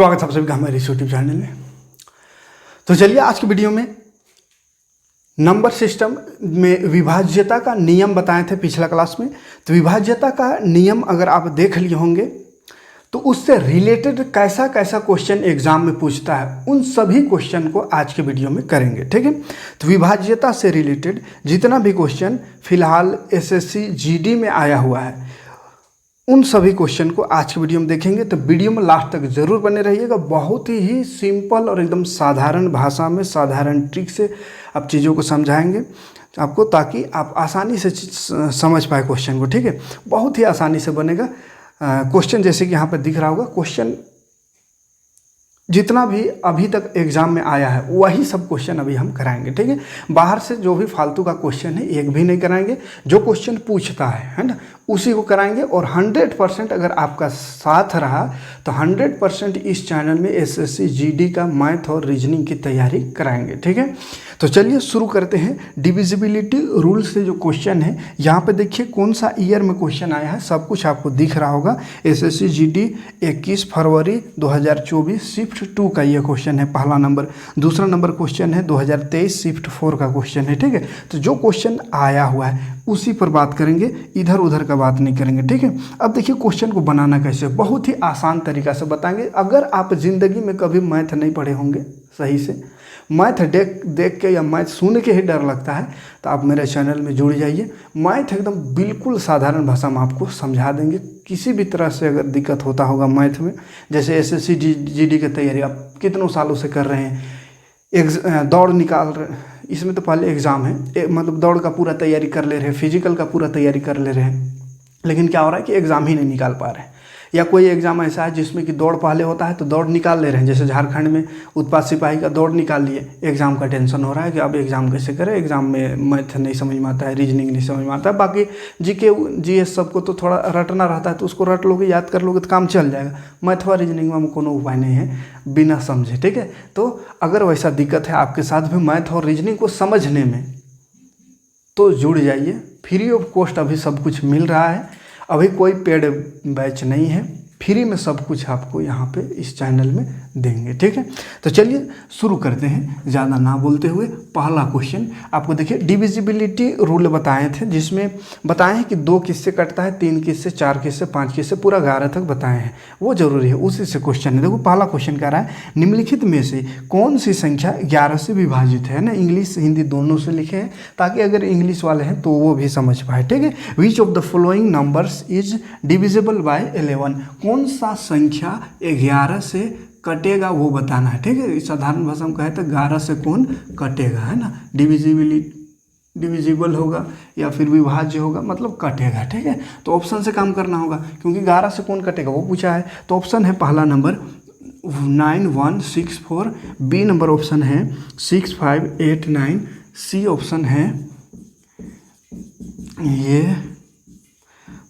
स्वागत है आप सभी का हमारे इस यूट्यूब चैनल में। तो चलिए आज की वीडियो में नंबर सिस्टम में विभाज्यता का नियम बताए थे पिछला क्लास में। तो विभाज्यता का नियम अगर आप देख लिए होंगे तो उससे रिलेटेड कैसा कैसा क्वेश्चन एग्जाम में पूछता है, उन सभी क्वेश्चन को आज के वीडियो में करेंगे। ठीक है, तो विभाज्यता से रिलेटेड जितना भी क्वेश्चन फिलहाल एसएससी जीडी में आया हुआ है उन सभी क्वेश्चन को आज की वीडियो में देखेंगे। तो वीडियो में लास्ट तक जरूर बने रहिएगा। बहुत ही सिंपल और एकदम साधारण भाषा में साधारण ट्रिक से आप चीज़ों को समझाएंगे आपको, ताकि आप आसानी से समझ पाए क्वेश्चन को। ठीक है, बहुत ही आसानी से बनेगा क्वेश्चन। जैसे कि यहाँ पर दिख रहा होगा क्वेश्चन जितना भी अभी तक एग्जाम में आया है वही सब क्वेश्चन अभी हम कराएंगे। ठीक है, बाहर से जो भी फालतू का क्वेश्चन है एक भी नहीं कराएंगे। जो क्वेश्चन पूछता है ना, उसी को कराएंगे। और 100% अगर आपका साथ रहा तो 100% इस चैनल में एसएससी जीडी का मैथ और रीजनिंग की तैयारी कराएंगे। ठीक है, तो चलिए शुरू करते हैं। डिविजिबिलिटी रूल से जो क्वेश्चन है, यहाँ पे देखिए कौन सा ईयर में क्वेश्चन आया है, सब कुछ आपको दिख रहा होगा। एसएससी जीडी 21 फरवरी 2024 शिफ्ट 2 का ये क्वेश्चन है, पहला नंबर। दूसरा नंबर क्वेश्चन है 2023 शिफ्ट 4 का क्वेश्चन है। ठीक है, तो जो क्वेश्चन आया हुआ है उसी पर बात करेंगे, इधर उधर का बात नहीं करेंगे। ठीक है, अब देखिए क्वेश्चन को बनाना कैसे, बहुत ही आसान तरीका से बताएंगे। अगर आप ज़िंदगी में कभी मैथ नहीं पढ़े होंगे सही से, मैथ देख के या मैथ सुन के ही डर लगता है, तो आप मेरे चैनल में जुड़ जाइए। मैथ एकदम बिल्कुल साधारण भाषा में आपको समझा देंगे। किसी भी तरह से अगर दिक्कत होता होगा मैथ में, जैसे एसएससी जीडी की तैयारी आप कितनों सालों से कर रहे हैं, दौड़ निकाल रहे, इसमें तो पहले एग्ज़ाम है, मतलब दौड़ का पूरा तैयारी कर ले रहे हैं, फिजिकल का पूरा तैयारी कर ले रहे हैं, लेकिन क्या हो रहा है कि एग्ज़ाम ही नहीं निकाल पा रहे हैं। या कोई एग्ज़ाम ऐसा है जिसमें कि दौड़ पहले होता है तो दौड़ निकाल ले रहे हैं, जैसे झारखंड में उत्पाद सिपाही का दौड़ निकाल लिए, एग्ज़ाम का टेंशन हो रहा है कि अब एग्ज़ाम कैसे करें, एग्ज़ाम में मैथ नहीं समझ में आता है, रीजनिंग नहीं समझ में आता है, बाकी जीके जीएस सबको तो थोड़ा रटना रहता है, तो उसको रट लोगे, याद कर लोगे तो काम चल जाएगा। मैथ व रीजनिंग में कोनो उपाय नहीं है बिना समझे। ठीक है, तो अगर वैसा दिक्कत है आपके साथ भी मैथ और रीजनिंग को समझने में, तो जुड़ जाइए। फ्री ऑफ कॉस्ट अभी सब कुछ मिल रहा है, अभी कोई पेड बैच नहीं है, फ्री में सब कुछ आपको यहाँ पे इस चैनल में देंगे। ठीक है, तो चलिए शुरू करते हैं ज़्यादा ना बोलते हुए। पहला क्वेश्चन आपको देखिए, डिविजिबिलिटी रूल बताए थे, जिसमें बताए हैं कि 2 किससे कटता है, 3 किससे, 4 किससे, 5 किससे, पूरा 11 तक बताए हैं, वो जरूरी है, उसी से क्वेश्चन है। देखो पहला क्वेश्चन कह रहा है, निम्नलिखित में से कौन सी संख्या 11 से विभाजित है ना, इंग्लिश हिंदी दोनों से लिखे हैं, ताकि अगर इंग्लिश वाले हैं तो वो भी समझ पाए। ठीक है, which of the following numbers is divisible by 11, कौन सा संख्या 11 से कटेगा वो बताना है। ठीक है, साधारण भाषा में कहे तो 11 से कौन कटेगा, है ना, डिविजिबल होगा या फिर विभाज्य होगा, मतलब कटेगा। ठीक है, तो ऑप्शन से काम करना होगा, क्योंकि 11 से कौन कटेगा वो पूछा है। तो ऑप्शन है पहला नंबर 9164, बी नंबर ऑप्शन है 6589, सी ऑप्शन है ये।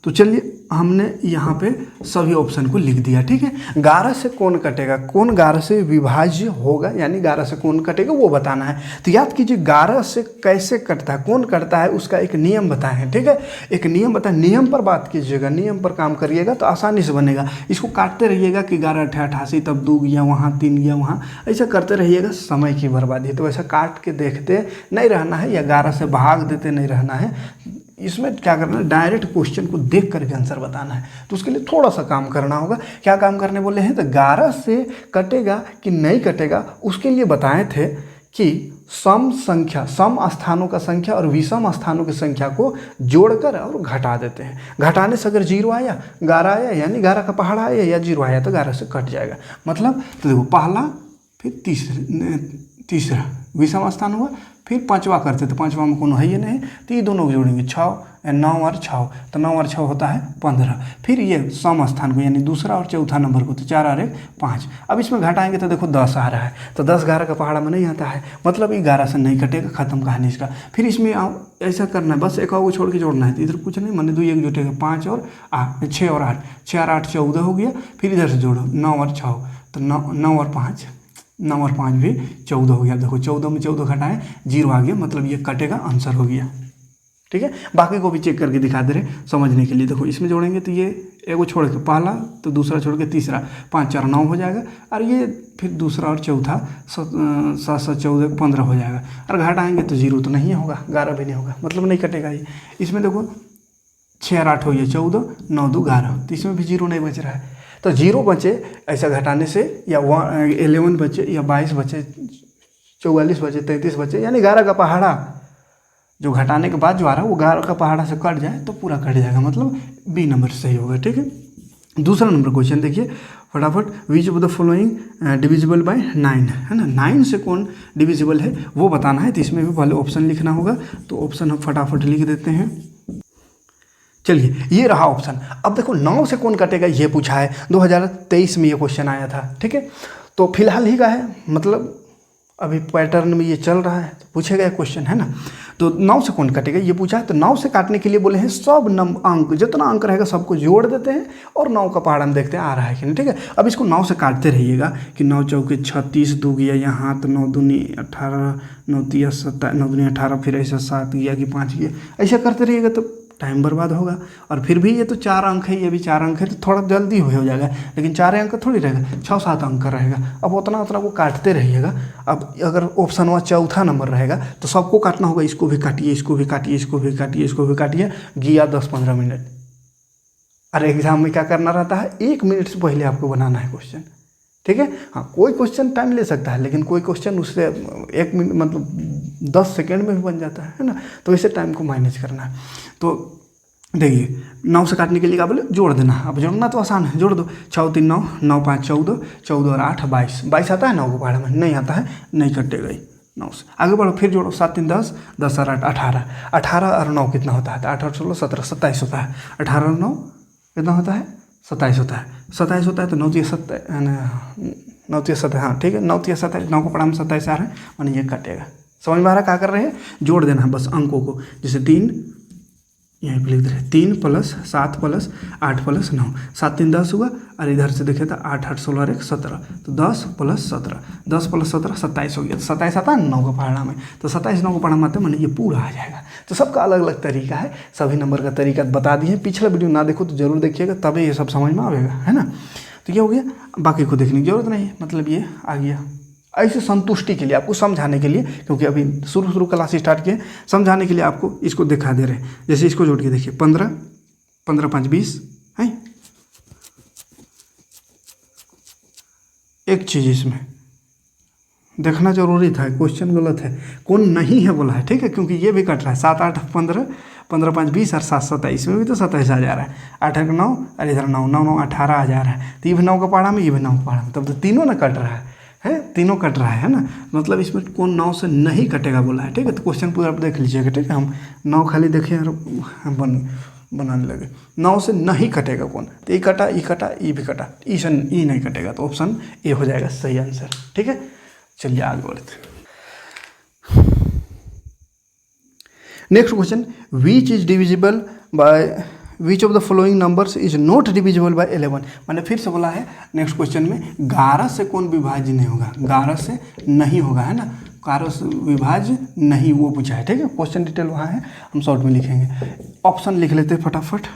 तो चलिए हमने यहाँ पे सभी ऑप्शन को लिख दिया। ठीक है, 11 से कौन कटेगा, कौन 11 से विभाज्य होगा, यानी 11 से कौन कटेगा वो बताना है। तो याद कीजिए 11 से कैसे कटता है, कौन कटता है, उसका एक नियम बताए हैं। ठीक है, एक नियम बताए, नियम पर बात कीजिएगा, नियम पर काम करिएगा तो आसानी से बनेगा। इसको काटते रहिएगा कि 11 × 88, तब 2 गया वहाँ, 3 गया वहाँ, ऐसा करते रहिएगा, समय की बर्बादी। तो ऐसा काट के देखते नहीं रहना है, या 11 से भाग देते नहीं रहना है। इसमें क्या करना है, डायरेक्ट क्वेश्चन को देख करके आंसर बताना है। तो उसके लिए थोड़ा सा काम करना होगा। क्या काम करने बोले हैं, तो 11 से कटेगा कि नहीं कटेगा, उसके लिए बताए थे कि सम स्थानों का संख्या और विषम स्थानों की संख्या को जोड़कर और घटा देते हैं। घटाने से अगर 0 आया, 11 आया, यानी 11 का पहाड़ा आया, या 0 आया तो 11 से कट जाएगा। मतलब तो देखो पहला, फिर तीसरा विषम स्थान हुआ, फिर 5वां करते तो 5वां में कोनो है ही नहीं, तो ये दोनों को जोड़ेंगे, 9 और 6, तो 9 और 6 होता है 15। फिर ये सम स्थान को, यानी दूसरा और चौथा नंबर को, तो 4 और 1 5। अब इसमें घटाएंगे तो देखो 10 आ रहा है, तो 10 11 का पहाड़ा में नहीं आता है, मतलब 11 से नहीं कटेगा, खत्म कहानी इसका। फिर इसमें ऐसा करना है, बस एक को छोड़ के जोड़ना है, तो इधर कुछ नहीं, मैंने 2 1 जुटेगा, 5 और 8, 6 और 8, 6 और 8 14 हो गया। फिर इधर से जोड़ो 9 और 6, तो 9 और 5 भी 14 हो गया। देखो 14 में 14 घटाएं, 0 आ गया, मतलब ये कटेगा, आंसर हो गया। ठीक है, बाकी को भी चेक करके दिखा दे रहे समझने के लिए। देखो इसमें जोड़ेंगे तो ये एगो छोड़ के पहला तो दूसरा छोड़ के तीसरा, 5 4 9 हो जाएगा। और ये फिर दूसरा और चौथा 7 7 14 15 हो जाएगा। और घटाएंगे तो 0 तो नहीं होगा, 11 भी नहीं होगा, मतलब नहीं कटेगा ये। इसमें देखो 6 और 8 हो गया 14, 9 2 11, तो इसमें भी 0 नहीं बच रहा है। तो 0 बचे ऐसा घटाने से, या 11 बचे, या 22 बचे, 44 बचे, 33 बचे, यानी 11 का पहाड़ा जो घटाने के बाद जो आ रहा है वो 11 का पहाड़ा से कट जाए तो पूरा कट जाएगा, मतलब बी नंबर सही होगा। ठीक है, दूसरा नंबर क्वेश्चन देखिए फटाफट। Which of the following divisible by 9, है ना, 9 से कौन डिविजिबल है वो बताना है। तो इसमें भी पहले ऑप्शन लिखना होगा, तो ऑप्शन हम फटाफट लिख देते हैं। चलिए ये रहा ऑप्शन। अब देखो 9 से कौन कटेगा ये पूछा है, 2023 में ये क्वेश्चन आया था। ठीक है, तो फिलहाल ही का है, मतलब अभी पैटर्न में ये चल रहा है, तो पूछेगा ये क्वेश्चन, है ना। तो 9 से कौन कटेगा ये पूछा है। तो 9 से काटने के लिए बोले हैं सब अंक, जितना अंक रहेगा सबको जोड़ देते हैं और 9 का पहाड़ा हम देखते हैं आ रहा है कि नहीं। ठीक है, अब इसको 9 से काटते रहिएगा कि 9 चौके 36, 2 गया यहाँ, तो 9 दूनी 18, 9 तिया 27, 9 दूनी 18, फिर ऐसा 7 गया कि 5 गया, ऐसा करते रहिएगा तो टाइम बर्बाद होगा। और फिर भी ये तो 4 अंक है, ये भी 4 अंक है, तो थोड़ा जल्दी हो जाएगा, लेकिन 4 अंक थोड़ी रहेगा, 6 7 अंक का रहेगा। अब उतना उतना को काटते रहिएगा। अब अगर ऑप्शन हुआ चौथा नंबर रहेगा तो सबको काटना होगा, इसको भी काटिए, इसको भी काटिए, इसको भी काटिए, इसको भी काटिए, गया 10-15 मिनट। अरे एग्जाम में क्या करना रहता है, 1 मिनट से पहले आपको बनाना है क्वेश्चन। ठीक है, हाँ कोई क्वेश्चन टाइम ले सकता है, लेकिन कोई क्वेश्चन उससे 1 मिनट मतलब 10 सेकेंड में भी बन जाता है ना। तो इसे टाइम को मैनेज करना है। तो देखिए 9 से काटने के लिए क्या बोले, जोड़ देना। अब जोड़ना तो आसान है, जोड़ दो। 6 3 9, 9 5 14, 14 और 8 22, 22 आता है 9 को पहाड़ा में, नहीं आता है, नहीं कटेगा ही 9 से। आगे बढ़ो, फिर जोड़ो, 7 3 10, 10 और 8 18, 18 और 9 कितना होता है, 8 और 16 17, 27 होता है। 18 और 9 कितना होता है, 27 होता है। 27 होता है तो 9 3 27, 9 3 27, हाँ ठीक है, 9 3 27, 9 को पढ़ा में 27 आ रहा है, मानी ये कटेगा। समझ में आ रहा है क्या कर रहे हैं, जोड़ देना है बस अंकों को। जैसे 3 यहीं पे लिख दे रहे, 3 + 7 + 8 + 9, 7 3 10 हुआ। और इधर से देखे तो 8 8 16 और 1 17, तो 10 + 17, 10 + 17 27 हो गया। तो 27 आता है 9 का पहाड़ा में, तो 27 9 को पहाड़ा में आते मैंने ये पूरा आ जाएगा। तो सबका अलग अलग तरीका है, सभी नंबर का तरीका बता दिए। पिछला वीडियो ना देखो तो जरूर देखिएगा, तभी ये सब समझ में आएगा, है ना। तो ये हो गया, बाकी को देखने की जरूरत नहीं है, मतलब ये आ गया। ऐसे संतुष्टि के लिए, आपको समझाने के लिए, क्योंकि अभी शुरू क्लास स्टार्ट किए, समझाने के लिए आपको इसको दिखा दे रहे हैं। जैसे इसको जोड़ के देखिए, 15 15 5 20 है। एक चीज़ इसमें देखना जरूरी था, क्वेश्चन गलत है, कौन नहीं है बोला है, ठीक है, क्योंकि ये भी कट रहा है। 7 8 15, 15 5 20 और 7 27, इसमें भी तो 27 आ जा रहा है। 8 8 9 और इधर 9 9 9 18 आ जा रहा है। तो ये भी 9 का पहाड़ा में, ये भी 9 का पहाड़ा में, तब तो तीनों ना कट रहा है, तीनों कट रहा है ना। मतलब इसमें कौन 9 से नहीं कटेगा बोला है, ठीक है। तो क्वेश्चन पूरा आप देख लीजिएगा, ठीक है। हम 9 खाली देखें और बनाने लगे। 9 से नहीं कटेगा कौन, तो ये कटा, ये कटा, ये भी कटा, ई नहीं कटेगा, तो ऑप्शन ए हो जाएगा सही आंसर, ठीक है। चलिए आगे बढ़ते। Next question, which is divisible by, which of the following numbers is not divisible by 11। मैंने फिर से बोला है नेक्स्ट क्वेश्चन में, 11 से कौन विभाज्य नहीं होगा, 11 से नहीं होगा, है ना। 11 से विभाज्य नहीं, वो पूछा है, ठीक है। क्वेश्चन डिटेल वहाँ है, हम शॉर्ट में लिखेंगे। ऑप्शन लिख लेते हैं फटाफट।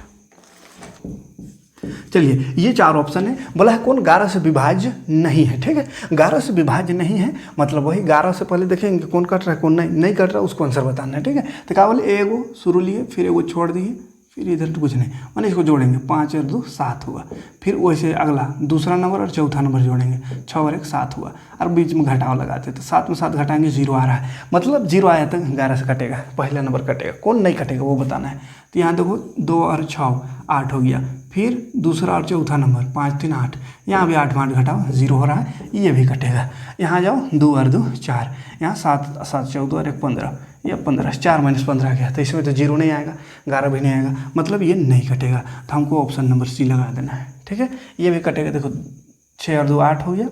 चलिए ये 4 ऑप्शन है, बोला है कौन 11 से विभाज्य नहीं है, ठीक है। 11 से विभाज्य नहीं है, मतलब वही 11 से पहले देखेंगे कौन कट रहा है, कौन नहीं कट रहा है, उसको आंसर बताना है, ठीक है। तो क्या बोले, एगो शुरू लिए, फिर एगो छोड़ दिए, फिर इधर तो कुछ नहीं, मैंने इसको जोड़ेंगे, 5 और 2 7 हुआ। फिर वैसे अगला दूसरा नंबर और चौथा नंबर जोड़ेंगे, 6 और 1 7 हुआ। और बीच में घटाव लगाते तो 7 में 7 घटाएंगे, 0 आ रहा है, मतलब 0 आया तक 11 से कटेगा, पहला नंबर कटेगा, कौन नहीं कटेगा वो बताना है। तो यहाँ देखो 2 और 6 8 हो गया। फिर दूसरा और चौथा नंबर 5 3 8, यहाँ भी 8 में 8 घटाओ, 0 हो रहा है, ये भी कटेगा। यहाँ जाओ 2 और 2 4, यहाँ 7 7 14 और 1 15, या 15, 4 - 15 आ गया, तो इसमें तो 0 नहीं आएगा, 11 भी नहीं आएगा, मतलब ये नहीं कटेगा। तो हमको ऑप्शन नंबर सी लगा देना है, ठीक है। ये भी कटेगा, देखो 6 और 2 8 हो गया,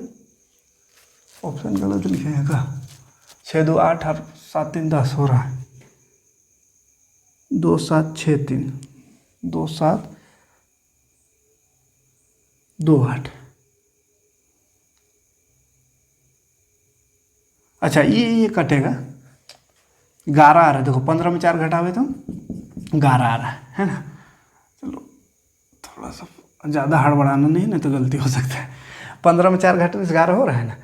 ऑप्शन गलत लिखे हैं का, 6 2 8 और 7 3 10 हो रहा है, 2 7 6 3, 2 7 2 8। अच्छा ये कटेगा, 11 आ रहा है, देखो 15 में 4 घटावे तो 11 आ रहा है ना। चलो थोड़ा सा ज़्यादा हड़बड़ाना नहीं, नहीं तो गलती हो सकता है। 15 में 4 घटाने से 11 हो रहा है ना,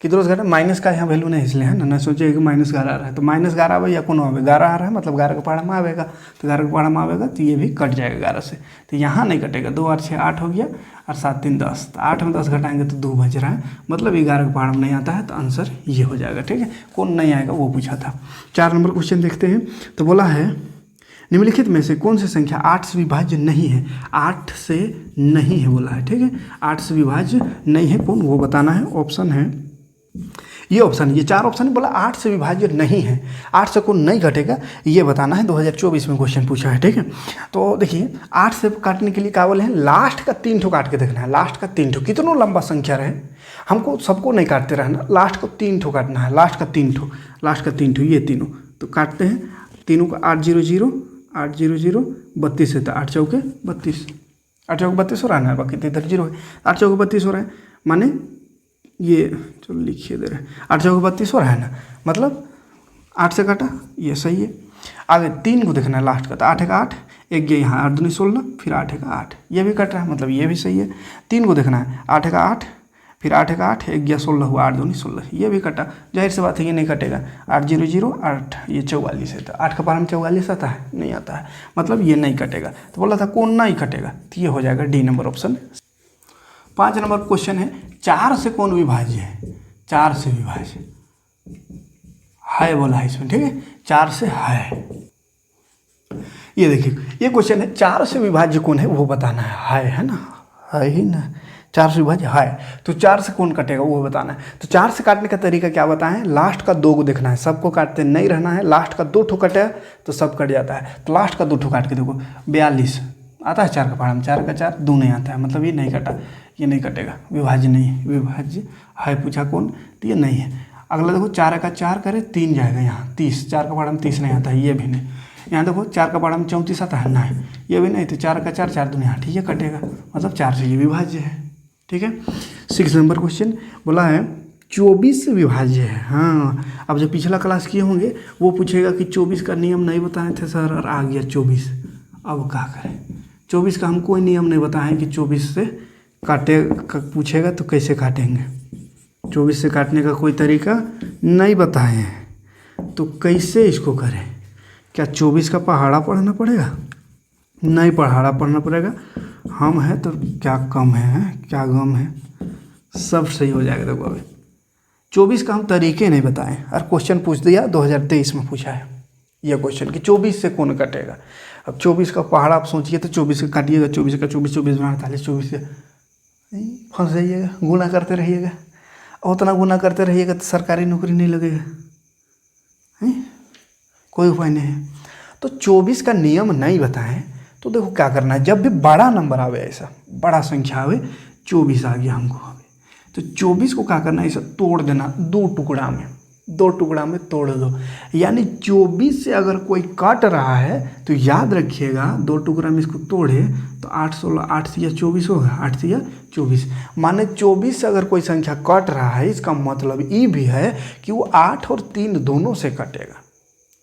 किधरों से घटा, माइनस का यहाँ वैल्यू नहीं इसलिए है ना, सोचिए कि -11 आ रहा है तो -11 आवे या कोनो आवे, 11 आ रहा है मतलब 11 के पहाड़ा में आवेगा, तो 11 के पहाड़ा में आवेगा तो ये भी कट जाएगा 11 से, तो यहाँ नहीं कटेगा। 2 और 6 8 हो गया, और 7 3 10, तो 8 में 10 घटाएंगे तो 2 बच रहा है, मतलब 11 के पहाड़ा में नहीं आता है, तो आंसर ये हो जाएगा। ठीक है, कौन नहीं आएगा वो पूछा था। 4 नंबर क्वेश्चन देखते हैं। तो बोला है निम्नलिखित में से कौन सी संख्या 8 से विभाज्य नहीं है। 8 से नहीं है बोला है। ठीक है, 8 से विभाज्य नहीं है, कौन, वो बताना है। ऑप्शन है ये, ऑप्शन, ये 4 ऑप्शन बोला 8 से विभाज्य नहीं है, 8 से कौन नहीं घटेगा ये बताना है। 2024 में क्वेश्चन पूछा है। ठीक है, तो देखिए 8 से काटने के लिए क्या बोले हैं, लास्ट का 3 ठो काट के देखना है। लास्ट का 3 ठो, कितनों लंबा संख्या रहे हमको सबको नहीं काटते रहना, लास्ट को 3 ठो काटना है। लास्ट का 3 ठो, लास्ट का 3 ठो, ये तीनों तो काटते हैं। तीनों का 8 0 0 8 0 0 32 है, तो 8 चौके 32, 8 चौके 32 हो रहा है ना, बाकी तो इधर 0 है, 8 चौके 32 हो रहा है, माने ये चलो लिखिए दे रहे, 8 चौके 32 हो रहा है ना, मतलब 8 से काटा, ये सही है। आगे 3 को देखना है लास्ट का, तो 8 का 8, एक गया यहाँ 8 दूनी 16, फिर 8 का 8, ये भी कट रहा है, मतलब ये भी सही है। 3 को देखना है, 8 का 8, फिर 8 का 8, एक गया 16 हुआ, 8 दूनी 16, ये भी कटा, जाहिर सी बात है ये नहीं कटेगा। 8 0 0 8, ये 44 है, तो 8 का 12 में 44 आता है, नहीं आता है, मतलब ये नहीं कटेगा। तो बोला था कौन नहीं कटेगा, तो ये हो जाएगा D number option. 5 number question है, 4 से कौन विभाज्य है। 4 से विभाज्य है बोला है इसमें। ठीक है, 4 से है, ये देखिए ये क्वेश्चन है, 4 से विभाज्य कौन है वो बताना है ना, है ही ना, 4 से विभाज्य है, तो 4 से कौन कटेगा वो बताना है। तो 4 से काटने का तरीका क्या बताएं, लास्ट का 2 को देखना है, सबको काटते नहीं रहना है। लास्ट का 2 ठो कटे तो सब कट जाता है, तो लास्ट का 2 ठो काट के देखो, 42 आता है 4 का पहाड़ा में, 4 का 4 2 नहीं आता है, मतलब ये नहीं कटा, ये नहीं कटेगा, विभाज्य नहीं है। विभाज्य है पूछा कौन, तो ये नहीं है। अगला देखो 4 का 4 करे 3 जाएगा यहाँ 30, 4 का पहाड़ा में 30 नहीं आता है, ये भी नहीं। यहाँ देखो 4 का पहाड़ा में 34 आता है, नहीं ये भी नहीं, तो 4 का 4 4 दूनी 8, ये कटेगा, मतलब 4 से ये विभाज्य है। ठीक है, 6 नंबर क्वेश्चन बोला है 24 से विभाज्य है। हाँ, अब जो पिछला क्लास किए होंगे वो पूछेगा कि 24 का नियम नहीं बताए थे सर, और आ गया 24, अब क्या करें। 24 का हम कोई नियम नहीं बताएं कि 24 से काटे पूछेगा तो कैसे काटेंगे, 24 से काटने का कोई तरीका नहीं बताए हैं, तो कैसे इसको करें। क्या 24 का पहाड़ा पढ़ना पड़ेगा, नहीं पहाड़ा पढ़ना पड़ेगा। हम हैं तो क्या कम है, क्या गम है, सब सही हो जाएगा। देखो अभी 24 का हम तरीके नहीं बताएं, और क्वेश्चन पूछ दिया 2023 में पूछा है यह क्वेश्चन कि 24 से कौन कटेगा। अब 24 का पहाड़ा आप सोचिए तो 24 का काटिएगा, 24 का 24 24 48, 24 से फंस जाइएगा, गुना करते रहिएगा, और उतना गुना करते रहिएगा तो सरकारी नौकरी नहीं लगेगा, कोई उपाय नहीं है। तो 24 का नियम नहीं बताएं तो देखो क्या करना है, जब भी बड़ा नंबर आवे, ऐसा बड़ा संख्या आवे, 24 आ गया हमको आवे, तो 24 को क्या करना है, ऐसा तोड़ देना 2 टुकड़ा में, 2 टुकड़ा में तोड़ दो। यानी 24 से अगर कोई काट रहा है तो याद रखिएगा 2 टुकड़ा में इसको तोड़े तो 8 16 8 से 24 होगा, 8 से 24, माने 24 से अगर कोई संख्या कट रहा है, इसका मतलब ये भी है कि वो 8 और 3 दोनों से कटेगा।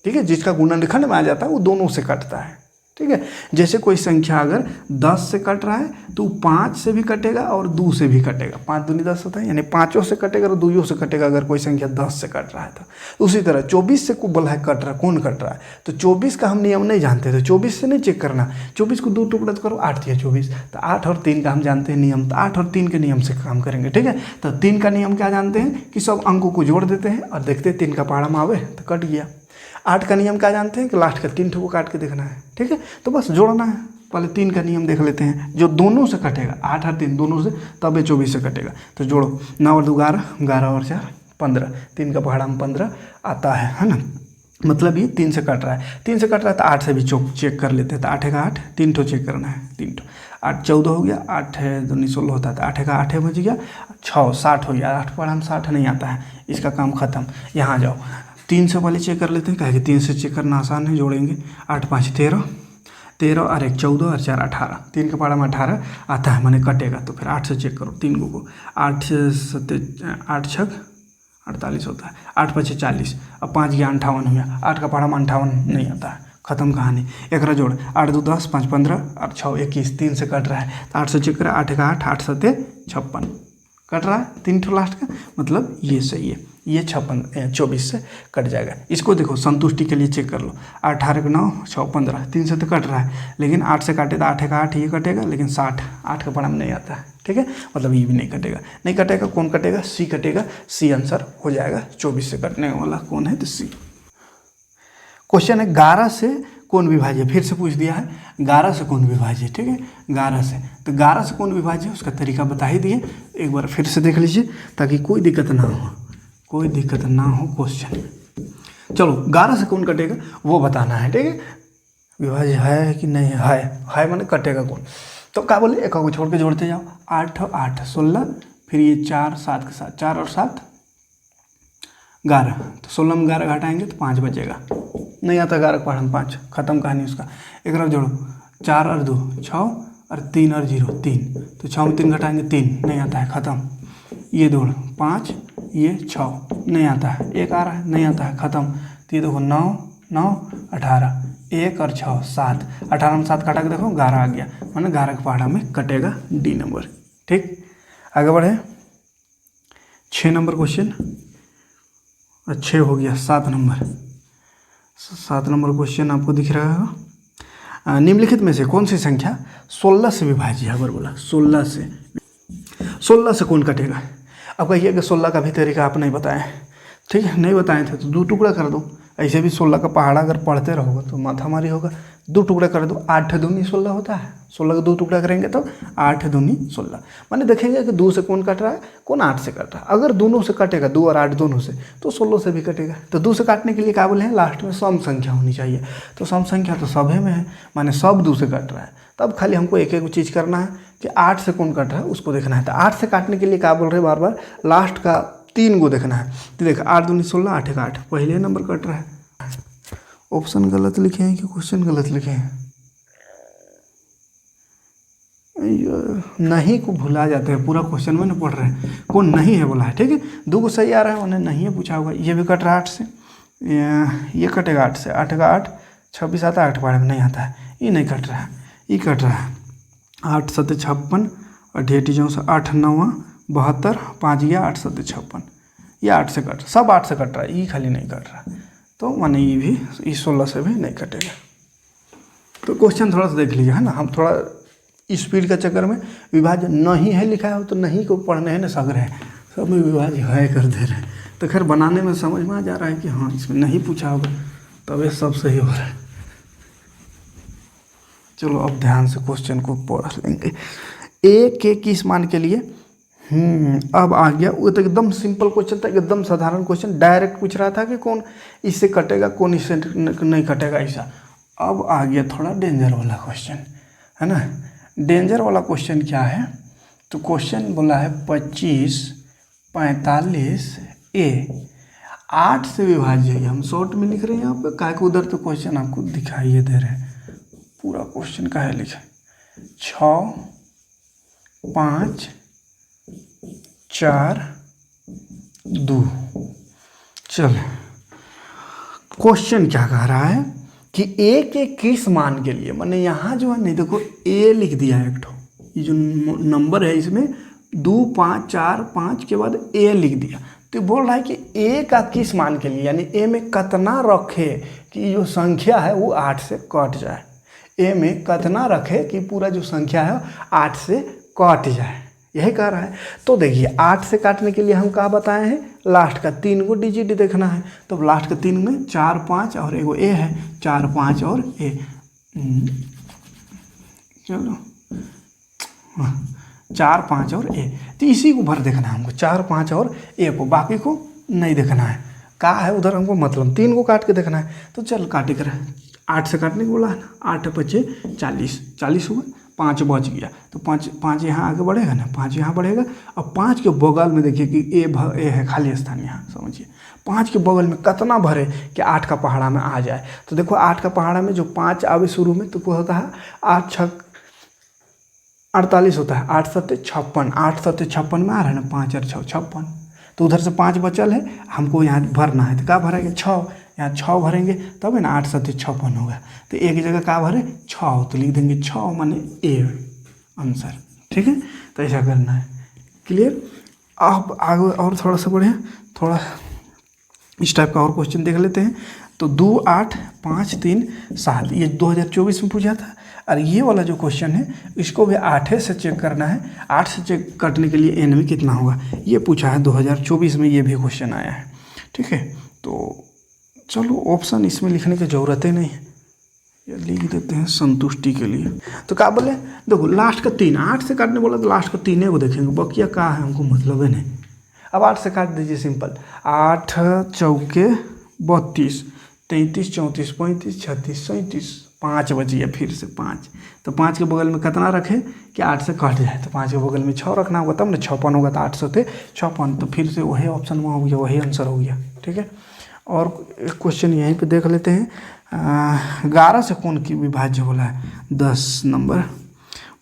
ठीक है, जिसका गुणनखंड में आ जाता है वो दोनों से कटता है। ठीक है, जैसे कोई संख्या अगर 10 से कट रहा है तो 5 से भी कटेगा और 2 से भी कटेगा, 5 दूनी 10 होता है, यानी 5 से कटेगा और 2 से कटेगा अगर कोई संख्या 10 से कट रहा है तो। उसी तरह 24 से को बोला है कट रहा, कौन कट रहा है, तो 24 का हम नियम नहीं जानते, तो 24 से नहीं चेक करना, 24 को 2 टुकड़ा तो करो, 8 या 24, तो 8 और 3 का हम जानते हैं नियम, तो 8 और 3 के नियम से काम करेंगे। ठीक है, तो 3 का नियम क्या जानते हैं कि सब अंकों को जोड़ देते हैं और देखते हैं 3 का पहाड़ा में आवे तो कट गया। 8 का नियम क्या जानते हैं कि लास्ट का 3 ठो को काट के देखना है। ठीक है, तो बस जोड़ना है। पहले 3 का नियम देख लेते हैं, जो दोनों से कटेगा, 8 और 3 दोनों से, तब ये 24 से कटेगा। तो जोड़ो, 9 और 2 11, 11 और 4 15, 3 का पहाड़ा में 15 आता है ना, मतलब ये 3 से कट रहा है। 3 से कट रहा है तो 8 से भी चेक कर लेते हैं, तो 8 का 8, 3 ठो चेक करना है, 3 ठो, 8 14 हो गया, 8 दूनी 16 होता है, तो 8 का 8 बच गया, 6 60 हो गया, 8 पहाड़ा में 60 नहीं आता है, इसका काम खत्म। यहाँ जाओ, 3 से पहले चेक कर लेते हैं, कहे कि 3 से चेक करना आसान है, जोड़ेंगे 8 5 13, 13 और 1 14 और 4 18, 3 का पहाड़ा में 18 आता है, माने कटेगा, तो फिर 8 से चेक करो 3 को, 8 6 48 होता है, 8 5 40, अब 5 गया 58 हो गया, 8 का पहाड़ा में 58 नहीं आता है, खत्म कहानी। एक जोड़ 8 2 10 5 15 और 6 21, 3 से कट रहा है तो 8 से चेक करें, 8 1 8, 8 7 56 कट रहा है, 3 ठो लास्ट का, मतलब ये सही है, ये 24 से कट जाएगा। इसको देखो संतुष्टि के लिए चेक कर लो, 18 9 6 15, 3 से तो कट रहा है, लेकिन 8 से काटे तो 8 1 8 ये कटेगा, लेकिन 60 8 का पढ़ा में नहीं आता है, ठीक है, मतलब ये भी नहीं कटेगा। नहीं कटेगा, कौन कटेगा? सी कटेगा, सी आंसर हो जाएगा। 24 से कटने वाला कौन है? तो सी। क्वेश्चन है 11 से कौन विभाज्य, फिर से पूछ दिया है 11 से कौन विभाज्य, ठीक है, 11 से, तो 11 से कौन विभाज्य उसका तरीका बता ही दिए, एक बार फिर से देख लीजिए ताकि कोई दिक्कत ना हो, कोई दिक्कत ना हो क्वेश्चन। चलो 11 से कौन कटेगा वो बताना है, ठीक है, विभाज्य है कि नहीं है माने कटेगा कौन। तो क्या बोले, एक को छोड़ के जोड़ते जाओ, 8 8 16, फिर ये 4 7 के साथ, 4 और 7 11, तो 16 में 11 घटाएंगे तो 5 बचेगा, नहीं आता 11 को पढ़ा 5, खत्म कहानी उसका। एक तरफ जोड़ो, 4 और 2 6 और 3 और 0 3, तो 6 में 3 घटाएंगे 3, नहीं आता है, खत्म। ये जोड़ 5 ये 6, नहीं आता है, 1 आ रहा है, नहीं आता है, खत्म। तो ये देखो 9 9 18, 1 और 6 7, 18 में 7 काटा के देखो 11 आ गया, माना 11 के पहाड़ा में कटेगा डी नंबर, ठीक। आगे बढ़े, 6 नंबर क्वेश्चन, 6 हो गया, 7 नंबर, 7 नंबर क्वेश्चन आपको दिख रहा है। निम्नलिखित में से कौन सी संख्या 16 से विभाज्य है? अगर बोला 16 से कौन कटेगा? अब कहिए कि 16 का भी तरीका आप नहीं बताएं, ठीक है, नहीं बताए थे तो 2 टुकड़ा कर दो, ऐसे भी 16 का पहाड़ा अगर पढ़ते रहोगे तो माथामारी होगा। 2 टुकड़ा कर दो, 8 दूनी 16 होता है, 16 का 2 टुकड़ा करेंगे तो 8 दूनी 16, माने देखेंगे कि 2 से कौन कट रहा है, कौन 8 से कट रहा है। अगर दोनों से कटेगा, 2 और 8 दोनों से, तो 16 से भी कटेगा। तो 2 से काटने के लिए क्या बोले हैं, लास्ट में सम संख्या होनी चाहिए, तो सम संख्या तो सभी में है, माने सब 2 से कट रहा है। तब खाली हमको एक एक चीज़ करना है कि 8 से कौन कट रहा है उसको देखना है। तो 8 से काटने के लिए क्या बोल रहे हैं, बार बार लास्ट का 3 को देखना है। तो देखो 8 दूनी 16, 8 1 8, पहले नंबर कट रहा है। ऑप्शन गलत लिखे हैं कि क्वेश्चन गलत लिखे हैं? नहीं को भुला जाते हैं, पूरा क्वेश्चन में ना पढ़ रहे हैं, कौन नहीं है बोला है, ठीक है। 2 को सही आ रहा है, उन्हें नहीं है पूछा होगा। ये भी कट रहा है 8 से, ये कटेगा 8 से, 8 का 8 26 आता है, 8 पढ़े में नहीं आता है, ये नहीं कट रहा है, ये कट रहा है 8 7 56, 8 64, 8 9 72, 5 गया 8 7 56, ये 8 से कट, सब 8 से कट रहा है, ये खाली नहीं कट रहा, तो माने ये भी, इस 16 से भी नहीं कटेगा। तो क्वेश्चन थोड़ा सा देख लीजिए, है ना, हम थोड़ा स्पीड का चक्कर में विभाज्य नहीं है लिखा है तो नहीं को पढ़ने है ना सग रहे हैं, सब में विभाज्य है कर दे रहे हैं। तो खैर बनाने में समझ में आ जा रहा है कि हाँ इसमें नहीं पूछा होगा, तब ये सब सही हो रहा है। चलो अब ध्यान से क्वेश्चन को पढ़ लेंगे। ए के किस मान के लिए, अब आ गया, वो तो एकदम सिंपल क्वेश्चन था, एकदम साधारण क्वेश्चन, डायरेक्ट पूछ रहा था कि कौन इससे कटेगा कौन इससे नहीं कटेगा, ऐसा। अब आ गया थोड़ा डेंजर वाला क्वेश्चन, है ना। डेंजर वाला क्वेश्चन क्या है, तो क्वेश्चन बोला है 25 45 ए 8 से विभाज्य है। हम शॉर्ट में लिख रहे हैं यहाँ पे, काय को उधर तो क्वेश्चन आपको दिखाइए दे रहे हैं, पूरा क्वेश्चन का है लिखे 6 5 4 2। चलो क्वेश्चन क्या कह रहा है कि ए के किस मान के लिए, माने यहाँ जो है नहीं, देखो ए लिख दिया है एक ठो, ये जो नंबर है इसमें 2 5 4 5 के बाद ए लिख दिया, तो बोल रहा है कि ए का किस मान के लिए, यानी ए में कितना रखे कि जो संख्या है वो 8 से कट जाए। ए में कितना रखे कि पूरा जो संख्या है 8 से कट जाए, यही कह रहा है। तो देखिए 8 से काटने के लिए हम क्या बताए हैं, लास्ट का 3 को डिजिट देखना है। तो लास्ट का 3 में 4 5 और एगो ए है, 4 5 और ए, चलो 4 5 और ए, तो इसी को भर देखना है हमको, 4 5 और ए को, बाकी को नहीं देखना है। का है उधर हमको मतलब 3 को काट के देखना है। तो चल काटे कर 8 से काटने को बोला है ना, 8 5 40, 40 हुआ, 5 बच गया, तो 5 यहाँ आगे बढ़ेगा ना, 5 यहाँ बढ़ेगा। और 5 के बगल में देखिए कि ए है खाली स्थान, यहाँ समझिए 5 के बगल में कितना भरे कि 8 का पहाड़ा में आ जाए। तो देखो 8 का पहाड़ा में जो 5 आवे शुरू में, तो वो होता है 8 6 48 होता है, 8 7 56, 8 7 56 में आ रहा है ना, 5 और 6 56, तो उधर से 5 बचल है, हमको यहाँ भरना है। तो क्या भरेंगे 6, यहाँ 6 भरेंगे तब है ना, 8 7 56 होगा। तो एक की जगह क्या भरे 6, तो लिख देंगे 6 माने ए आंसर। ठीक है, तो ऐसा करना है। क्लियर। आप आगे और थोड़ा सा बढ़े, थोड़ा इस टाइप का और क्वेश्चन देख लेते हैं। तो 2 8 5 3 7 ये 2024 में पूछा था। और ये वाला जो क्वेश्चन है इसको भी 8 से चेक करना है। 8 से चेक करने के लिए एन में कितना होगा ये पूछा है 2024 में, ये भी क्वेश्चन आया है। ठीक है, तो चलो ऑप्शन इसमें लिखने की ज़रूरत ही नहीं है, ये लिख देते हैं संतुष्टि के लिए। तो क्या बोले, देखो लास्ट का 3, 8 से काटने बोला तो लास्ट का 3 को देखेंगे, बकिया कहाँ है हमको मतलब है नहीं। अब 8 से काट दीजिए सिंपल, 8 चौके 32, 33 34 35 36 37, 5 बचिए फिर से 5। तो 5 के बगल में कितना रखें कि 8 से कट जाए, तो 5 के बगल में 6 रखना होगा तब ना 56 होगा, तो 8 से थे 56, तो फिर से वही ऑप्शन वहाँ हो गया, वही आंसर हो गया। ठीक है, और एक क्वेश्चन यहीं पे देख लेते हैं। 11 से कौन की विभाज्य बोला है, 10 नंबर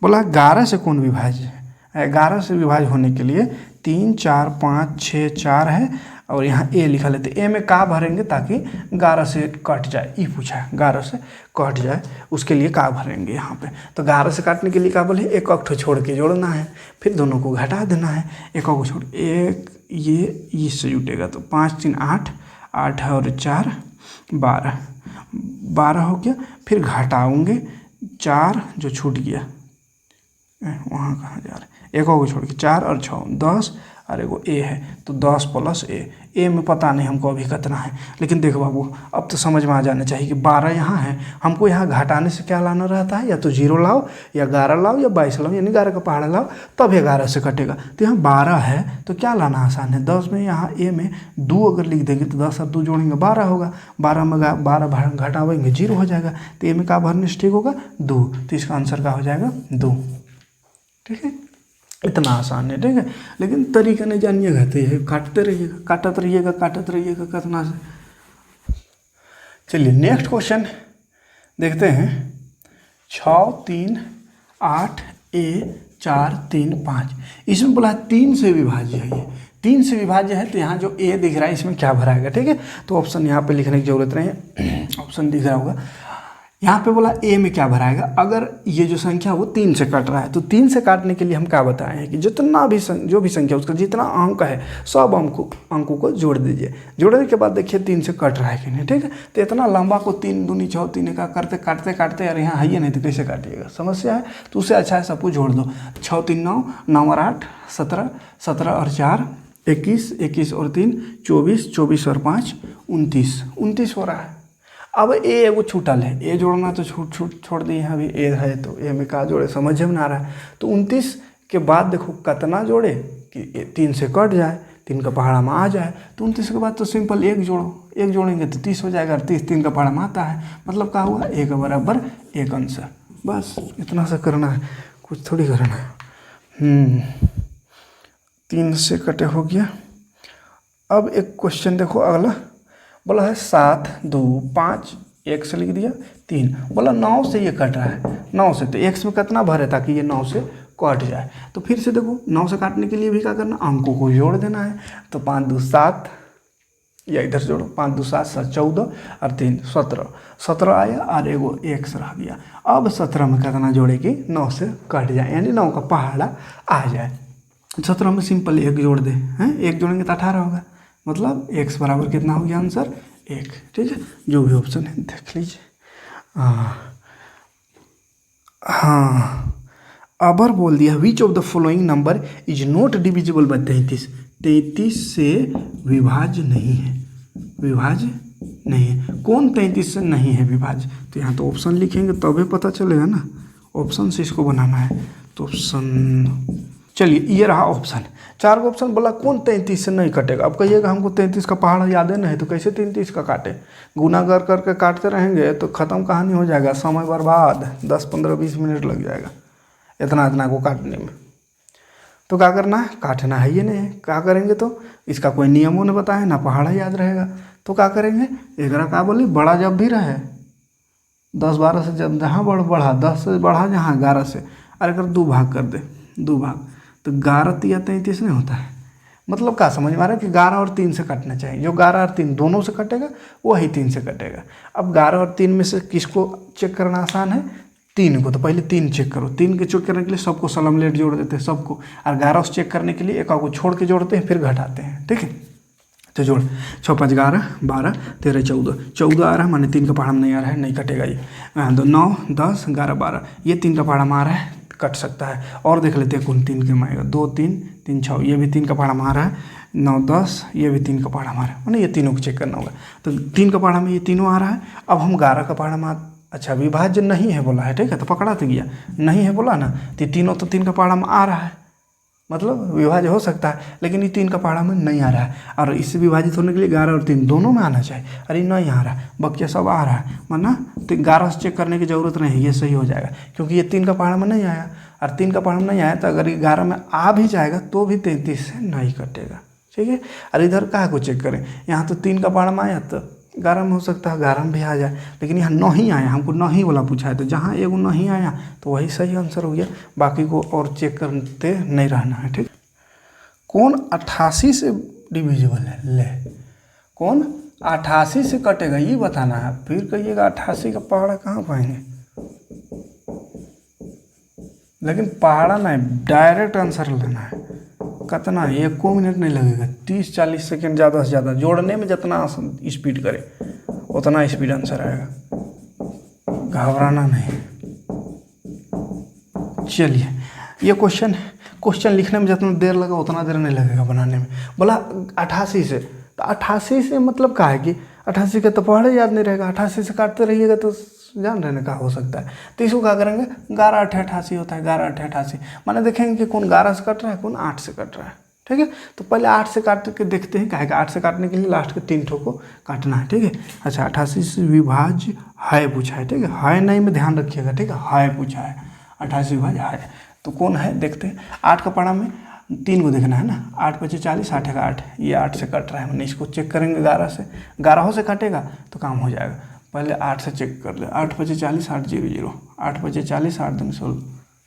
बोला 11 से कौन विभाज्य है। 11 से विभाज्य होने के लिए 3 4 5 6 4 है, और यहाँ ए लिखा लेते, ए में का भरेंगे ताकि 11 से कट जाए, ये पूछा है 11 से कट जाए, उसके लिए का भरेंगे यहाँ पे। तो 11 से काटने के लिए क्या बोले, एक अक्ठ छोड़ के जोड़ना है, फिर दोनों को घटा देना है, एक को छोड़ एक, ये इससे जुटेगा तो 5 3 8, 8 और 4 12, 12 हो गया। फिर घटाओगे 4 जो छूट गया, वहाँ कहाँ जा रहा है, एक को छोड़ के 4 और 6 10, और एगो ए है तो 10 प्लस ए में पता नहीं हमको अभी कितना है, लेकिन देखो बाबू अब तो समझ में आ जाना चाहिए कि 12 यहाँ है, हमको यहाँ घटाने से क्या लाना रहता है, या तो 0 लाओ या 11 लाओ या 22 लाओ, यानी 11 का पहाड़ा लाओ तब 11 से कटेगा। तो यहाँ 12 है तो क्या लाना आसान है, 10 में यहाँ ए में 2 अगर लिख देंगे तो 10 और 2 जोड़ेंगे 12 होगा, 12 में 12 घटावेंगे 0 हो जाएगा, तो ए में क्या भरने से ठीक होगा 2, तो इसका आंसर क्या हो जाएगा 2। ठीक है, इतना आसान है। ठीक है, लेकिन तरीका नहीं जानिएगा तो ये काटते रहिएगा काटते रहिएगा कितना से। चलिए नेक्स्ट क्वेश्चन देखते हैं। 6 3 8 ए 4 3 5, इसमें बोला 3 से विभाज्य है, ये 3 से विभाज्य है, तो यहाँ जो ए दिख रहा है इसमें क्या भराएगा। ठीक है, तो ऑप्शन यहाँ पे लिखने की जरूरत नहीं है, ऑप्शन दिख रहा होगा। यहाँ पे बोला ए में क्या भराएगा, अगर ये जो संख्या वो 3 से कट रहा है, तो 3 से काटने के लिए हम क्या बताए हैं कि जितना भी जो भी संख्या उसका जितना अंक है सब अंकों को जोड़ दीजिए, जोड़ने के बाद देखिए 3 से कट रहा है कि नहीं। ठीक है, तो इतना लंबा को 3 दूनी 6 3 का करते काटते काटते यार यहाँ है ही नहीं, तो कैसे काटिएगा, समस्या है। तो उससे अच्छा है सब कुछ जोड़ दो, 6 3 9 9 और 8 17, 17 और 4 21, 21 और 3 24, 24 और 5 29, 29 हो रहा है। अब ए एगो छूटल है, ए जोड़ना तो छोड़ दिए हैं, अभी ए है तो ए में का जोड़े समझ में ना आ रहा है। तो 29 के बाद देखो कितना जोड़े कि 3 से कट जाए, 3 का पहाड़ा में आ जाए, तो 29 के बाद तो सिंपल 1 जोड़ो, 1 जोड़ेंगे तो 30 हो जाएगा, 30 3 का पहाड़ा में आता है, मतलब क्या हुआ 1 बराबर 1 आंसर। बस इतना सा करना है, कुछ थोड़ी करना है। 3 से कटे हो गया। अब एक क्वेश्चन देखो अगला, बोला है 7 2 5 1 से लिख दिया 3, बोला 9 से ये कट रहा है, 9 से, तो x में कितना भरे ताकि ये 9 से कट जाए। तो फिर से देखो 9 से काटने के लिए भी क्या करना, अंकों को जोड़ देना है। तो 5 2 7, या इधर जोड़ो 5 2 7 7 14 और 3 17, 17 आया और एगो x रह गया। अब 17 में कितना जोड़े कि 9 से कट जाए, यानी 9 का पहाड़ा आ जाए। 17 में सिंपल 1 जोड़ दे हैं, 1 जोड़ेंगे तो 18 होगा, मतलब x बराबर कितना हो गया आंसर 1। ठीक है, जो भी ऑप्शन है देख लीजिए। हाँ, अबर बोल दिया which of the following number is not divisible by 33, 33 से विभाज्य नहीं है, विभाज्य नहीं है, कौन 33 से नहीं है विभाज्य। तो यहाँ तो ऑप्शन लिखेंगे तभी पता चलेगा ना, ऑप्शन से इसको बनाना है। तो ऑप्शन, चलिए ये रहा ऑप्शन, 4 का ऑप्शन बोला कौन 33 से नहीं कटेगा। अब कहिएगा हमको 33 का पहाड़ा याद है नहीं, तो कैसे 33 का काटे, गुना कर करके काटते रहेंगे तो ख़त्म कहानी हो जाएगा, समय बर्बाद, 10 15 20 मिनट लग जाएगा इतना को काटने में। तो क्या करना है, काटना है, ये नहीं क्या करेंगे, तो इसका कोई नियमों ने बताया ना, पहाड़ा याद रहेगा। तो क्या करेंगे, एक क्या बोले बड़ा जब भी रहे 10 12 से, जब जहाँ बढ़ा 10 से बढ़ा जहाँ 11 से, अरे अगर 2 भाग कर दे, 2 भाग, तो 11 3 33 नहीं होता है, मतलब क्या समझ में आ रहा है कि 11 और 3 से कटना चाहिए। जो 11 और 3 दोनों से कटेगा वही 3 से कटेगा। अब 11 और 3 में से किसको चेक करना आसान है? 3 को। तो पहले 3 चेक करो। 3 के चेक करने के लिए सबको सलमलेट जोड़ देते हैं सबको, और 11 से चेक करने के लिए एक को छोड़ के जोड़ते हैं, फिर घटाते हैं। ठीक है, तो जोड़ 6 5 11 12 13 14 आ रहा है, माने 3 का पहाड़ा में नहीं आ रहा है, नहीं कटेगा ये। 9 10 11 12 ये 3 का पहाड़ा में आ रहा है, कट सकता है। और देख लेते हैं कौन 3 के में आएगा। 2 3 3 6 ये भी 3 का पहाड़ा में आ रहा है। 9 10 ये भी 3 का पहाड़ा में आ रहा है, माने ये तीनों को चेक करना होगा। तो 3 का पहाड़ा में ये तीनों आ रहा है। अब हम 11 का पहाड़ा में अच्छा विभाज्य नहीं है बोला है, ठीक है, तो पकड़ा तो गया, नहीं है बोला ना, तो तीनों तो 3 का पहाड़ा में आ रहा है, मतलब विभाज्य हो सकता है, लेकिन ये 3 का पहाड़ा में नहीं आ रहा है। और इससे विभाजित होने के लिए 11 और 3 दोनों में आना चाहिए, अरे नहीं आ रहा है, बच्चे सब आ रहा है, माना तो 11 से चेक करने की ज़रूरत नहीं है, ये सही हो जाएगा, क्योंकि ये 3 का पहाड़ा में नहीं आया। और 3 का पहाड़ा में नहीं आया तो अगर 11 में आ भी जाएगा तो भी 33 से नहीं कटेगा। ठीक है, और इधर कहाँ को चेक करें, यहाँ तो 3 का पहाड़ा में आया तो 11 में हो सकता है 11 में भी आ जाए, लेकिन यहाँ नहीं आया, हमको नहीं वाला पूछा है, तो जहाँ एगो नहीं आया तो वही सही आंसर हो गया, बाकी को और चेक करते नहीं रहना है। ठीक, कौन 88 से डिविजिबल है? ले, कौन 88 से कटेगा ये बताना है। फिर कहिएगा 88 का पहाड़ा कहाँ पाएंगे, लेकिन पहाड़ा नहीं, डायरेक्ट आंसर लेना है। कितना, 1 मिनट नहीं लगेगा, 30-40 सेकेंड ज़्यादा से ज़्यादा, जोड़ने में जितना स्पीड करे उतना स्पीड आंसर आएगा, घबराना नहीं। चलिए, ये क्वेश्चन लिखने में जितना देर लगा उतना देर नहीं लगेगा बनाने में। बोला 88 से, तो 88 से मतलब क्या है कि 88 का तो पहाड़ा याद नहीं रहेगा, 88 से काटते रहिएगा तो जान रहे ना क्या हो सकता है। तो इसको क्या करेंगे, 11 8 88 होता है, 11 8 88, माने देखेंगे कि कौन 11 से कट रहा है, कौन 8 से कट रहा है। ठीक है, तो पहले 8 से काट के देखते हैं, क्या है 8 से काटने के लिए लास्ट के 3 ठो को काटना है। ठीक है, अच्छा 88 से विभाज्य है पूछा है, ठीक है नहीं में ध्यान रखिएगा, ठीक है पूछा है, 88 विभाज्य है, तो कौन है देखते हैं। 8 का पहाड़ा में 3 को देखना है ना, 8 5 40 8 का 8, ये 8 से कट रहा है, मैंने इसको चेक करेंगे 11 से, 11 से काटेगा तो काम हो जाएगा। पहले 8 से चेक कर ले, 8 5 40 8 0 0, 8 5 40 8 2 16,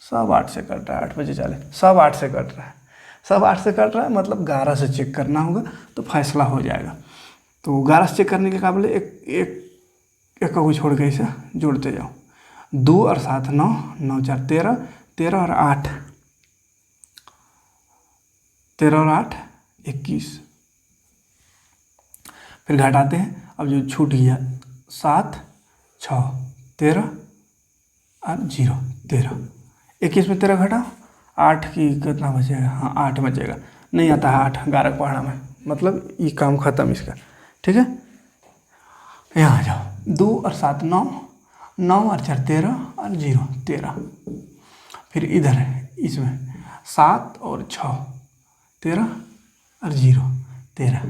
सब 8 से कट रहा है, 8 5 40 सब 8 से कट रहा है, सब 8 से कट रहा है, मतलब 11 से चेक करना होगा तो फैसला हो जाएगा। तो 11 से चेक करने के काबिल एक को छोड़ के इसे जोड़ते जाओ, 2 और 7 9, 9 4 13, 13 और 8 21, फिर घटाते हैं। अब जो छूट गया 7 6 13 और 0 13, 21 में 13 घटाओ, 8 की कितना बचेगा, हाँ 8 बचेगा, नहीं आता है 8 11 पहाड़ा में, मतलब ये काम खत्म इसका। ठीक है, यहाँ आ जाओ, 2 और 7 9, 9 और 4 13 और 0 13, फिर इधर है इसमें 7 और 6 13 और 0 13,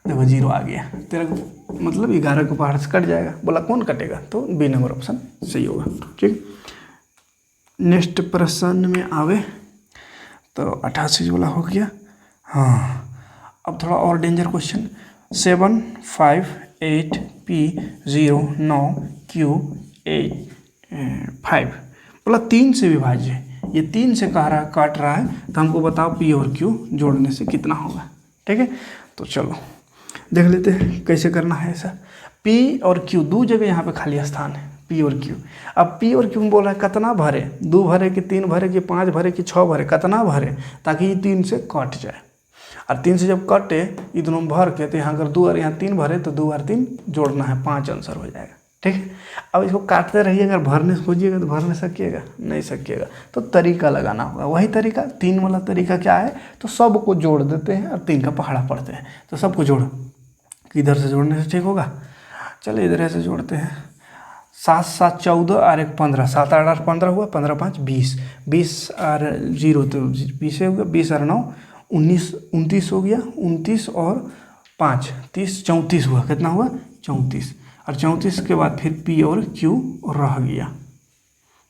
देखो 0 आ गया, 13 मतलब 11 को पहाड़ से कट जाएगा। बोला कौन कटेगा, तो बी नंबर ऑप्शन सही होगा। ठीक, नेक्स्ट प्रश्न में आवे तो 88 वाला हो गया। हाँ, अब थोड़ा और डेंजर क्वेश्चन, 7 5 8 P 0 9 Q 8 5, बोला 3 से विभाज्य है, ये 3 से काट रहा है, तो हमको बताओ P और Q जोड़ने से कितना होगा। ठीक है, तो चलो देख लेते हैं कैसे करना है ऐसा। P और Q दो जगह यहाँ पे खाली स्थान है, P और Q। अब P और Q में बोल रहा है कितना भरे, 2 भरे कि 3 भरे कि 5 भरे कि 6 भरे, कितना भरे, ताकि ये 3 से कट जाए। और 3 से जब कटे ये दोनों भर के, तो यहाँ अगर 2 और यहाँ 3 भरे तो 2 और 3 जोड़ना है, 5 आंसर हो जाएगा। ठीक है, अब इसको काटते रहिएगा, अगर भरने खोजिएगा तो भर नहीं सकिएगा, नहीं सकिएगा, तो तरीका लगाना होगा। वही तरीका 3 वाला तरीका क्या है, तो सबको जोड़ देते हैं और 3 का पहाड़ा पढ़ते हैं, तो सबको जोड़ो, किधर से जोड़ने से ठीक होगा, चलो इधर से जोड़ते हैं। 7 7 14 और 1 15, 7 8 15 हुआ, 15 5 20, 20 और 0 तो 20 हो गया, 20 और 9 19 29 हो गया, 29 और 5 30 34 हुआ, कितना हुआ 34, और 34 के बाद फिर P और Q रह गया,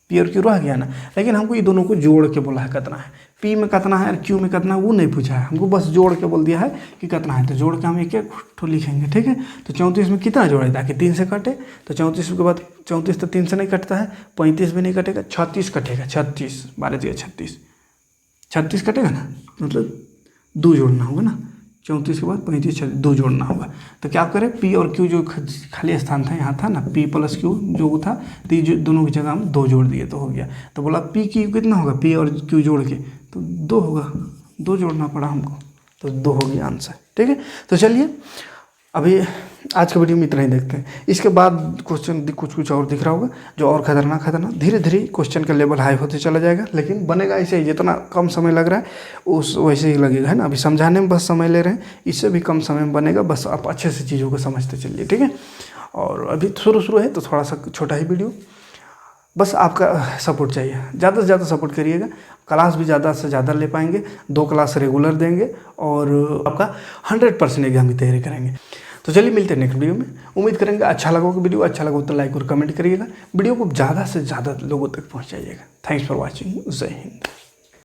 P और Q रह गया ना। लेकिन हमको ये दोनों को जोड़ के बोला है कितना है, P में कितना है और Q में कितना है वो नहीं पूछा है, हमको बस जोड़ के बोल दिया है कि कितना है, तो जोड़ के हम एक एक ठो लिखेंगे। ठीक है, तो 34 में कितना जोड़े ताकि 3 से कटे, तो 34 के बाद 34 तो 3 से नहीं कटता है, 35 भी नहीं कटेगा, 36 कटेगा, 36 12 36 कटेगा ना, मतलब 2 जोड़ना होगा ना, 34 के बाद 35 40 2 जोड़ना होगा। तो क्या करें, पी और क्यू जो खाली स्थान था यहाँ था ना, पी प्लस क्यू जो था, तो ये दोनों की जगह हम 2 जोड़ दिए तो हो गया। तो बोला पी क्यू कितना होगा, पी और क्यू जोड़ के तो 2 होगा, 2 जोड़ना पड़ा हमको, तो 2 हो गया आंसर। ठीक है, तो चलिए अभी आज के वीडियो में इतना ही देखते हैं। इसके बाद क्वेश्चन कुछ और दिख रहा होगा जो और खतरनाक धीरे धीरे क्वेश्चन का लेवल हाई होते चला जाएगा, लेकिन बनेगा ऐसे ही, जितना कम समय लग रहा है उस वैसे ही लगेगा, है ना। अभी समझाने में बस समय ले रहे हैं, इससे भी कम समय में बनेगा, बस आप अच्छे से चीज़ों को समझते चलिए। ठीक है, और अभी शुरू है तो थोड़ा सा छोटा ही वीडियो, बस आपका सपोर्ट चाहिए, ज़्यादा से ज़्यादा सपोर्ट करिएगा। क्लास भी ज़्यादा से ज़्यादा ले पाएंगे, 2 क्लास रेगुलर देंगे और आपका 100% एग्जाम की तैयारी करेंगे। तो चलिए मिलते हैं नेक्स्ट वीडियो में। उम्मीद करेंगे अच्छा लगा होगा वीडियो, अच्छा लगा तो लाइक और कमेंट करिएगा, वीडियो को ज़्यादा से ज़्यादा लोगों तक पहुँचाइएगा। थैंक्स फॉर वॉचिंग, जय हिंद।